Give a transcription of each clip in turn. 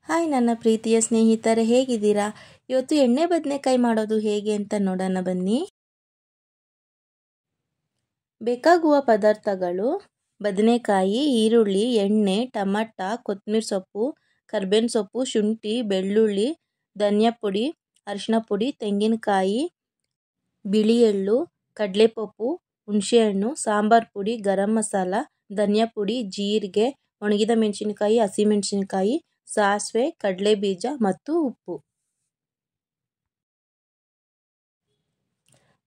Hi ನನ್ನ ಪ್ರೀತಿಯ ಸ್ನೇಹಿತರೆ, ಹೇಗಿದ್ದೀರಾ? ಇವತ್ತು ಎಣ್ಣೆ ಬದನೆಕಾಯಿ ಮಾಡೋದು ಹೇಗೆ ಅಂತ ನೋಡೋಣ ಬನ್ನಿ. ಬೇಕಾಗುವ ಪದಾರ್ಥಗಳು: ಬದನೆಕಾಯಿ, ಈರುಳ್ಳಿ, ಎಣ್ಣೆ, ಟೊಮಟ, ಕೊತ್ತಂಬರಿ ಸೊಪ್ಪು, ಕರ್ಬೇವಿನ ಸೊಪ್ಪು, ಶುಂಠಿ, ಬೆಳ್ಳುಳ್ಳಿ, ಧನಿಯಾ ಪುಡಿ, ಅರಿಶಿನ ಪುಡಿ, ತೆಂಗಿನಕಾಯಿ, ಬಿಳಿ ಎಳ್ಳು, ಕಡಲೆಪಪ್ಪು, ಹುಣಸೆಹಣ್ಣು, ಸಾಂಬಾರ್ ಪುಡಿ, ಗರಂ ಮಸಾಲ, ಧನಿಯಾ ಪುಡಿ, ಜೀರಿಗೆ, ಒಣಗಿದ ಮೆಣಸಿನಕಾಯಿ, ಹಸಿಮೆಣಸಿನಕಾಯಿ, ಸಾಸಿವೆ, ಕಡಲೆಬೀಜ ಮತ್ತು ಉಪ್ಪು.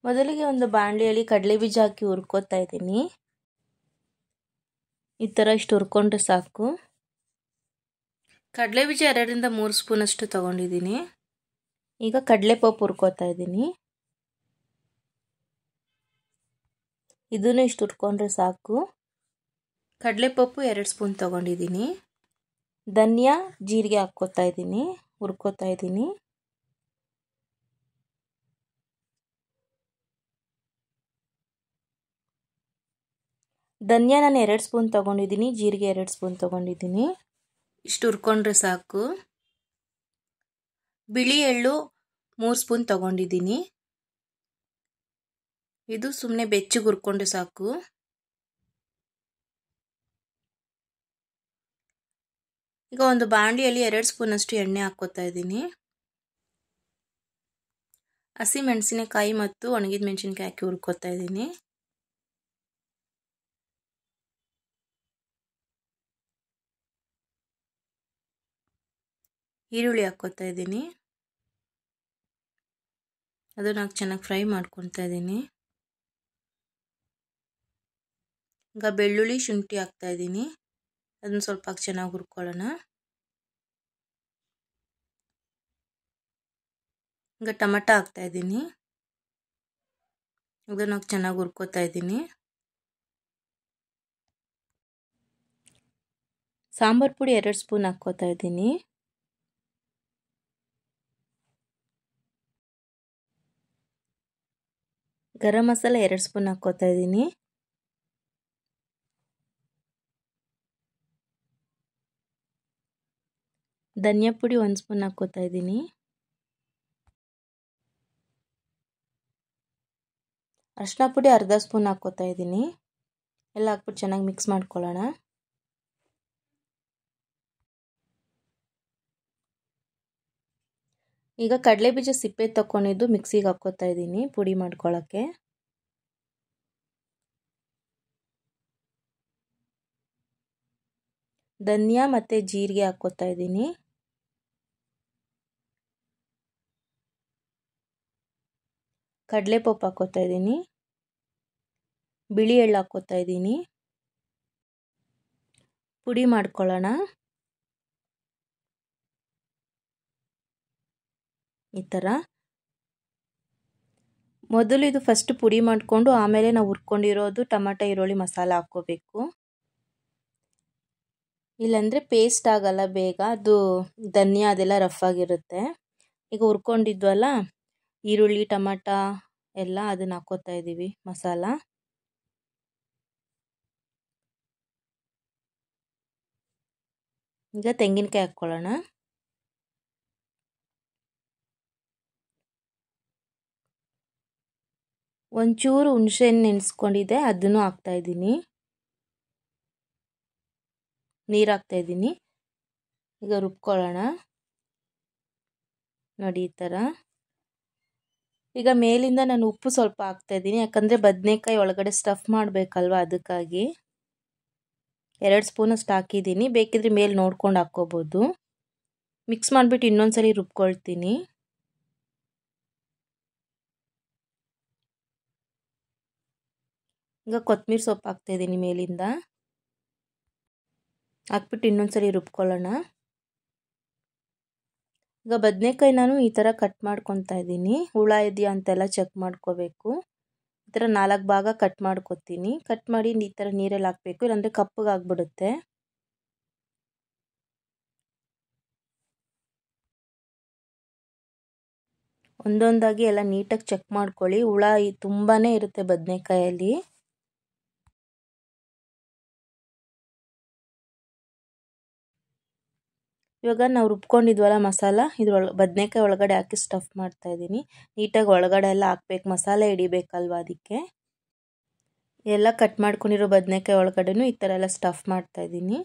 ಮೊದಲಿಗೆ ಒಂದು ಬಾಣಲೆಯಲ್ಲಿ ಕಡಲೆಬೀಜ ಹಾಕಿ ಹುರ್ಕೋತಾ ಇದ್ದೀನಿ. ಈ ಥರ ಇಷ್ಟು ಹುರ್ಕೊಂಡ್ರೆ ಸಾಕು. ಕಡಲೆಬೀಜ 2ರಿಂದ 3 ಸ್ಪೂನ್ ಅಷ್ಟು ತಗೊಂಡಿದ್ದೀನಿ. ಈಗ ಕಡಲೆಪಪ್ಪು ಹುರ್ಕೋತಾ ಇದ್ದೀನಿ. ಇದನ್ನು ಇಷ್ಟು ಹುರ್ಕೊಂಡ್ರೆ ಸಾಕು. ಕಡಲೆಪಪ್ಪು 2 ಸ್ಪೂನ್ ತಗೊಂಡಿದ್ದೀನಿ. ಧನಿಯಾ, ಜೀರಿಗೆ ಹಾಕ್ಕೋತಾ ಇದ್ದೀನಿ, ಹುರ್ಕೋತಾ ಇದ್ದೀನಿ. ಧನಿಯಾ ನಾನು 2 ಸ್ಪೂನ್ ತಗೊಂಡಿದ್ದೀನಿ, ಜೀರಿಗೆ 2 ಸ್ಪೂನ್ ತಗೊಂಡಿದ್ದೀನಿ. ಇಷ್ಟು ಹುರ್ಕೊಂಡ್ರೆ ಸಾಕು. ಬಿಳಿ ಎಳ್ಳು 3 ಸ್ಪೂನ್ ತಗೊಂಡಿದ್ದೀನಿ. ಇದು ಸುಮ್ಮನೆ ಬೆಚ್ಚಗೆ ಹುರ್ಕೊಂಡ್ರೆ ಸಾಕು. ಈಗ ಒಂದು ಬಾಣಲಿಯಲ್ಲಿ 2 ಸ್ಪೂನ್ ಅಷ್ಟು ಎಣ್ಣೆ ಹಾಕ್ಕೋತಾ ಇದ್ದೀನಿ. ಹಸಿ ಮೆಣಸಿನಕಾಯಿ ಮತ್ತು ಒಣಗಿದ ಮೆಣಸಿನಕಾಯಿ ಹಾಕಿ ಹುರ್ಕೋತಾ ಇದ್ದೀನಿ. ಈರುಳ್ಳಿ ಹಾಕ್ಕೋತಾ ಇದ್ದೀನಿ. ಅದನ್ನು ಚೆನ್ನಾಗಿ ಫ್ರೈ ಮಾಡ್ಕೊತಾ ಇದ್ದೀನಿ. ಈಗ ಬೆಳ್ಳುಳ್ಳಿ, ಶುಂಠಿ ಹಾಕ್ತಾ ಇದ್ದೀನಿ. ಅದನ್ನು ಸ್ವಲ್ಪ ಚೆನ್ನಾಗಿ ಹುರ್ಕೊಳ್ಳೋಣ. ಈಗ ಟೊಮಟ ಹಾಕ್ತಾ ಇದ್ದೀನಿ. ಅದನ್ನು ಚೆನ್ನಾಗಿ ಹುರ್ಕೋತಾ ಇದ್ದೀನಿ. ಸಾಂಬಾರ್ ಪುಡಿ 2 ಸ್ಪೂನ್ ಹಾಕ್ಕೋತಾ ಇದ್ದೀನಿ. ಗರಂ ಮಸಾಲ 2 ಸ್ಪೂನ್ ಹಾಕ್ಕೋತಾ ಇದ್ದೀನಿ. ಧನಿಯಾ ಪುಡಿ 1 ಸ್ಪೂನ್ ಹಾಕ್ಕೋತಾ ಇದ್ದೀನಿ. ಅರಿಶಿನ ಪುಡಿ ಅರ್ಧ ಸ್ಪೂನ್ ಹಾಕ್ಕೋತಾ ಇದ್ದೀನಿ. ಎಲ್ಲ ಹಾಕ್ಬಿಟ್ಟು ಚೆನ್ನಾಗಿ ಮಿಕ್ಸ್ ಮಾಡ್ಕೊಳ್ಳೋಣ. ಈಗ ಕಡಲೆಬೀಜ ಸಿಪ್ಪೆ ತಗೊಂಡಿದ್ದು ಮಿಕ್ಸಿಗೆ ಹಾಕ್ಕೋತಾ ಇದ್ದೀನಿ ಪುಡಿ ಮಾಡ್ಕೊಳ್ಳೋಕ್ಕೆ. ಧನಿಯಾ ಮತ್ತು ಜೀರಿಗೆ ಹಾಕ್ಕೋತಾ ಇದ್ದೀನಿ. ಕಡಲೆಪಪ್ಪು ಹಾಕ್ಕೋತಾ ಇದ್ದೀನಿ. ಬಿಳಿ ಎಳ್ಳು ಹಾಕ್ಕೋತಾ ಇದ್ದೀನಿ. ಪುಡಿ ಮಾಡ್ಕೊಳ್ಳೋಣ. ಈ ಥರ ಮೊದಲು ಇದು ಫಸ್ಟ್ ಪುಡಿ ಮಾಡಿಕೊಂಡು ಆಮೇಲೆ ನಾವು ಹುರ್ಕೊಂಡಿರೋದು ಟೊಮಟ ಈರುಳ್ಳಿ ಮಸಾಲ ಹಾಕ್ಕೋಬೇಕು. ಇಲ್ಲಾಂದರೆ ಪೇಸ್ಟ್ ಆಗಲ್ಲ ಬೇಗ, ಅದು ಧನಿಯಾ ಅದೆಲ್ಲ ರಫ್ ಆಗಿರುತ್ತೆ. ಈಗ ಹುರ್ಕೊಂಡಿದ್ವಲ್ಲ ಈರುಳ್ಳಿ ಟೊಮಟ ಎಲ್ಲ ಅದನ್ನು ಹಾಕ್ಕೋತಾ ಇದ್ದೀವಿ ಮಸಾಲ. ಈಗ ತೆಂಗಿನಕಾಯಿ ಹಾಕ್ಕೊಳ್ಳೋಣ. ಒಂಚೂರು ಹುಣಸೆಹಣ್ಣು ನೆನೆಸ್ಕೊಂಡಿದ್ದೆ, ಅದನ್ನು ಹಾಕ್ತಾಯಿದ್ದೀನಿ. ನೀರು ಹಾಕ್ತಾಯಿದ್ದೀನಿ. ಈಗ ರುಬ್ಕೊಳ್ಳೋಣ. ನೋಡಿ ಈ ಥರ. ಈಗ ಮೇಲಿಂದ ನಾನು ಉಪ್ಪು ಸ್ವಲ್ಪ ಹಾಕ್ತಾಯಿದ್ದೀನಿ, ಯಾಕಂದರೆ ಬದನೆಕಾಯಿ ಒಳಗಡೆ ಸ್ಟಫ್ ಮಾಡಬೇಕಲ್ವ, ಅದಕ್ಕಾಗಿ 2 ಸ್ಪೂನಷ್ಟು ಹಾಕಿದ್ದೀನಿ. ಬೇಕಿದ್ರೆ ಮೇಲೆ ನೋಡ್ಕೊಂಡು ಹಾಕ್ಕೋಬೋದು. ಮಿಕ್ಸ್ ಮಾಡಿಬಿಟ್ಟು ಇನ್ನೊಂದ್ಸಲಿ ರುಬ್ಕೊಳ್ತೀನಿ. ಈಗ ಕೊತ್ತಂಬರಿ ಸೊಪ್ಪು ಹಾಕ್ತಾಯಿದ್ದೀನಿ ಮೇಲಿಂದ. ಹಾಕ್ಬಿಟ್ಟು ಇನ್ನೊಂದ್ಸಲಿ ರುಬ್ಕೊಳ್ಳೋಣ. ಈಗ ಬದನೆಕಾಯಿ ನಾನು ಈ ಥರ ಕಟ್ ಮಾಡ್ಕೊತಾ ಇದ್ದೀನಿ. ಹುಳ ಇದೆಯಾ ಅಂತೆಲ್ಲ ಚೆಕ್ ಮಾಡ್ಕೋಬೇಕು. ಈ ಥರ 4 ಭಾಗ ಕಟ್ ಮಾಡ್ಕೊತೀನಿ. ಕಟ್ ಮಾಡಿ ಈ ಥರ ನೀರಲ್ಲಿ ಹಾಕಬೇಕು, ಇಲ್ಲಾಂದರೆ ಕಪ್ಪಗಾಗ್ಬಿಡುತ್ತೆ. ಒಂದೊಂದಾಗಿ ಎಲ್ಲ ನೀಟಾಗಿ ಚೆಕ್ ಮಾಡ್ಕೊಳ್ಳಿ. ಹುಳ ತುಂಬಾ ಇರುತ್ತೆ ಬದನೆಕಾಯಲ್ಲಿ. ಇವಾಗ ನಾವು ರುಬ್ಕೊಂಡಿದ್ವಲ್ಲ ಮಸಾಲ ಇದ್ರೊಳಗೆ ಬದನೆಕಾಯಿ ಒಳಗಡೆ ಹಾಕಿ ಸ್ಟಫ್ ಮಾಡ್ತಾಯಿದ್ದೀನಿ. ನೀಟಾಗಿ ಒಳಗಡೆ ಎಲ್ಲ ಹಾಕ್ಬೇಕು, ಮಸಾಲೆ ಹಿಡಿಬೇಕಲ್ವ ಅದಕ್ಕೆ. ಎಲ್ಲ ಕಟ್ ಮಾಡ್ಕೊಂಡಿರೋ ಬದನೆಕಾಯಿ ಒಳಗಡೆನೂ ಈ ಥರ ಎಲ್ಲ ಸ್ಟಫ್ ಮಾಡ್ತಾಯಿದ್ದೀನಿ.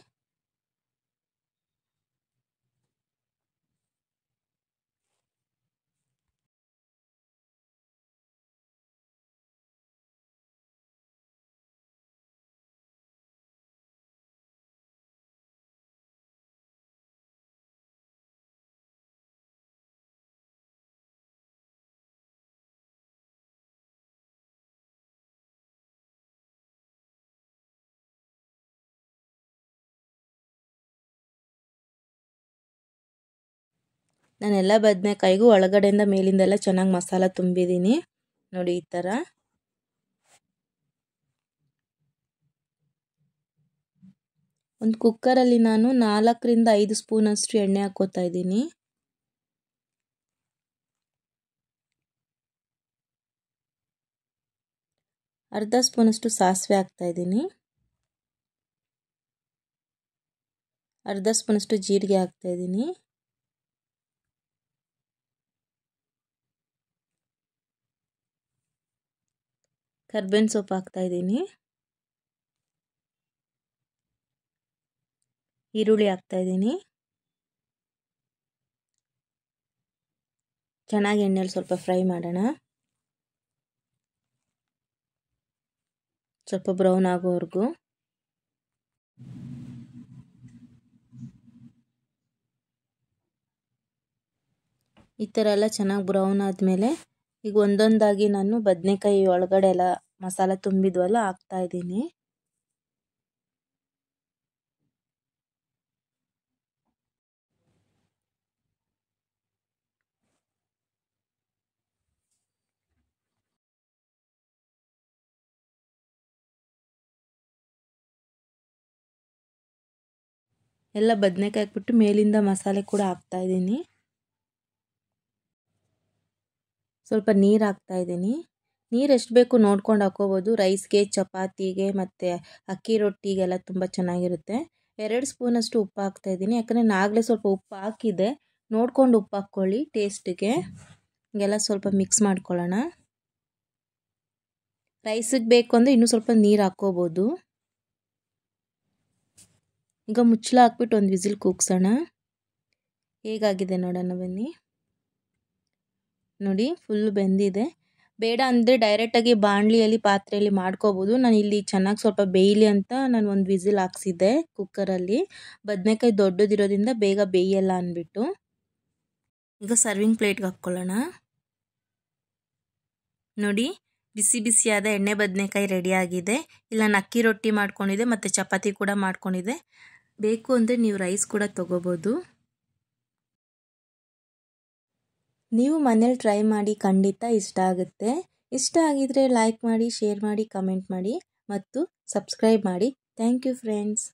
ನಾನೆಲ್ಲ ಬದನೆಕಾಯಿಗೂ ಒಳಗಡೆಯಿಂದ ಮೇಲಿಂದೆಲ್ಲ ಚೆನ್ನಾಗಿ ಮಸಾಲ ತುಂಬಿದ್ದೀನಿ ನೋಡಿ. ಈ ಥರ ಒಂದು ಕುಕ್ಕರಲ್ಲಿ ನಾನು 4ರಿಂದ 5 ಸ್ಪೂನಷ್ಟು ಎಣ್ಣೆ ಹಾಕ್ಕೋತಾ ಇದ್ದೀನಿ. ಅರ್ಧ ಸ್ಪೂನಷ್ಟು ಸಾಸಿವೆ ಹಾಕ್ತಾಯಿದ್ದೀನಿ. ಅರ್ಧ ಸ್ಪೂನಷ್ಟು ಜೀರಿಗೆ ಹಾಕ್ತಾಯಿದ್ದೀನಿ. ಕರ್ಬೇವಿನ ಸೊಪ್ಪು ಹಾಕ್ತಾಯಿದ್ದೀನಿ. ಈರುಳ್ಳಿ ಹಾಕ್ತಾಯಿದ್ದೀನಿ. ಚೆನ್ನಾಗಿ ಎಣ್ಣೆಲಿ ಸ್ವಲ್ಪ ಫ್ರೈ ಮಾಡೋಣ. ಸ್ವಲ್ಪ ಬ್ರೌನ್ ಆಗೋವರೆಗೂ. ಈ ಥರ ಎಲ್ಲ ಚೆನ್ನಾಗಿ ಬ್ರೌನ್ ಆದಮೇಲೆ ಈಗ ಒಂದೊಂದಾಗಿ ನಾನು ಬದನೆಕಾಯಿ ಒಳಗಡೆ ಎಲ್ಲ ಮಸಾಲ ತುಂಬಿದ್ವಲ್ಲ ಹಾಕ್ತಾಯಿದ್ದೀನಿ. ಎಲ್ಲ ಬದನೆಕಾಯಿ ಹಾಕ್ಬಿಟ್ಟು ಮೇಲಿಂದ ಮಸಾಲೆ ಕೂಡ ಹಾಕ್ತಾಯಿದ್ದೀನಿ. ಸ್ವಲ್ಪ ನೀರು ಹಾಕ್ತಾಯಿದ್ದೀನಿ. ನೀರು ಎಷ್ಟು ಬೇಕು ನೋಡ್ಕೊಂಡು ಹಾಕ್ಕೋಬೋದು. ರೈಸ್ಗೆ, ಚಪಾತಿಗೆ ಮತ್ತು ಅಕ್ಕಿ ರೊಟ್ಟಿಗೆಲ್ಲ ತುಂಬ ಚೆನ್ನಾಗಿರುತ್ತೆ. 2 ಸ್ಪೂನಷ್ಟು ಉಪ್ಪು ಹಾಕ್ತಾಯಿದ್ದೀನಿ. ಯಾಕಂದರೆ ನಾಗಲೇ ಸ್ವಲ್ಪ ಉಪ್ಪು ಹಾಕಿದೆ, ನೋಡ್ಕೊಂಡು ಉಪ್ಪು ಹಾಕ್ಕೊಳ್ಳಿ ಟೇಸ್ಟಿಗೆ. ಹಿಂಗೆಲ್ಲ ಸ್ವಲ್ಪ ಮಿಕ್ಸ್ ಮಾಡ್ಕೊಳ್ಳೋಣ. ರೈಸಿಗೆ ಬೇಕು ಅಂದರೆ ಇನ್ನೂ ಸ್ವಲ್ಪ ನೀರು ಹಾಕ್ಕೋಬೋದು. ಈಗ ಮುಚ್ಚಳ ಹಾಕ್ಬಿಟ್ಟು ಒಂದು ವಿಸಿಲ್ ಕೂಗ್ಸೋಣ. ಹೇಗಾಗಿದೆ ನೋಡೋಣ ಬನ್ನಿ. ನೋಡಿ ಫುಲ್ ಬೆಂದಿದೆ. ಬೇಡ ಅಂದರೆ ಡೈರೆಕ್ಟಾಗಿ ಬಾಣಲಿಯಲ್ಲಿ ಪಾತ್ರೆಯಲ್ಲಿ ಮಾಡ್ಕೋಬೋದು. ನಾನು ಇಲ್ಲಿ ಚೆನ್ನಾಗಿ ಸ್ವಲ್ಪ ಬೇಯಲಿ ಅಂತ ನಾನು ಒಂದು ವಿಸಿಲ್ ಹಾಕ್ಸಿದ್ದೆ ಕುಕ್ಕರಲ್ಲಿ. ಬದನೆಕಾಯಿ ದೊಡ್ಡದಿರೋದ್ರಿಂದ ಬೇಗ ಬೇಯಲ್ಲ ಅಂದ್ಬಿಟ್ಟು. ಈಗ ಸರ್ವಿಂಗ್ ಪ್ಲೇಟ್ಗೆ ಹಾಕ್ಕೊಳ್ಳೋಣ. ನೋಡಿ ಬಿಸಿ ಬಿಸಿಯಾದ ಎಣ್ಣೆ ಬದನೆಕಾಯಿ ರೆಡಿಯಾಗಿದೆ. ಇಲ್ಲ ನಾನು ಅಕ್ಕಿ ರೊಟ್ಟಿ ಮಾಡ್ಕೊಂಡಿದ್ದೆ ಮತ್ತು ಚಪಾತಿ ಕೂಡ ಮಾಡ್ಕೊಂಡಿದ್ದೆ. ಬೇಕು ಅಂದರೆ ನೀವು ರೈಸ್ ಕೂಡ ತೊಗೋಬೋದು. ನೀವು ಮನೇಲಿ ಟ್ರೈ ಮಾಡಿ, ಖಂಡಿತ ಇಷ್ಟ ಆಗುತ್ತೆ. ಇಷ್ಟ ಆಗಿದರೆ ಲೈಕ್ ಮಾಡಿ, ಶೇರ್ ಮಾಡಿ, ಕಮೆಂಟ್ ಮಾಡಿ ಮತ್ತು ಸಬ್ಸ್ಕ್ರೈಬ್ ಮಾಡಿ. Thank you friends.